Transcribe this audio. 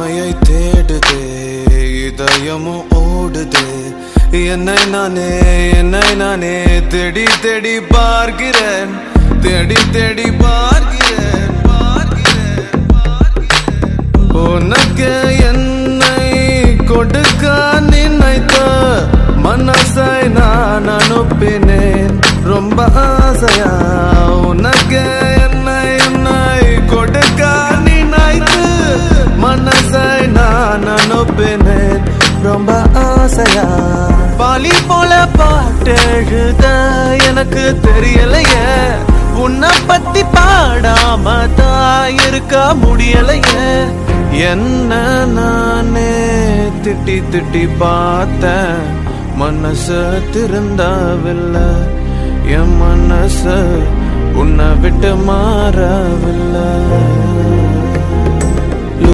உண்மையை தேடுதே இதயமும் ஓடுதே என்னை நானே தேடி தேடி பார்க்கிறேன் தேடி தேடி பார்க்கிறேன் உனக்கு என்னை கொடுக்க நினைத்த மனசை நான் அனுப்பினேன் ரொம்ப ஆசையா உனக்கு என்னை கொடுக்க நினைத்து மனசை நான் அனுப்பினேன் ரொம்ப ஆசையா பாலி போல பாட்டு எழுத எனக்கு தெரியலையே உன்னை பத்தி பாடாம தான் இருக்க முடியலையே என்ன நானே திட்டி திட்டி பார்த்தேன் மனசு திருந்தவில்லை என் மனசு உன்னை விட்டு மாறவில்லை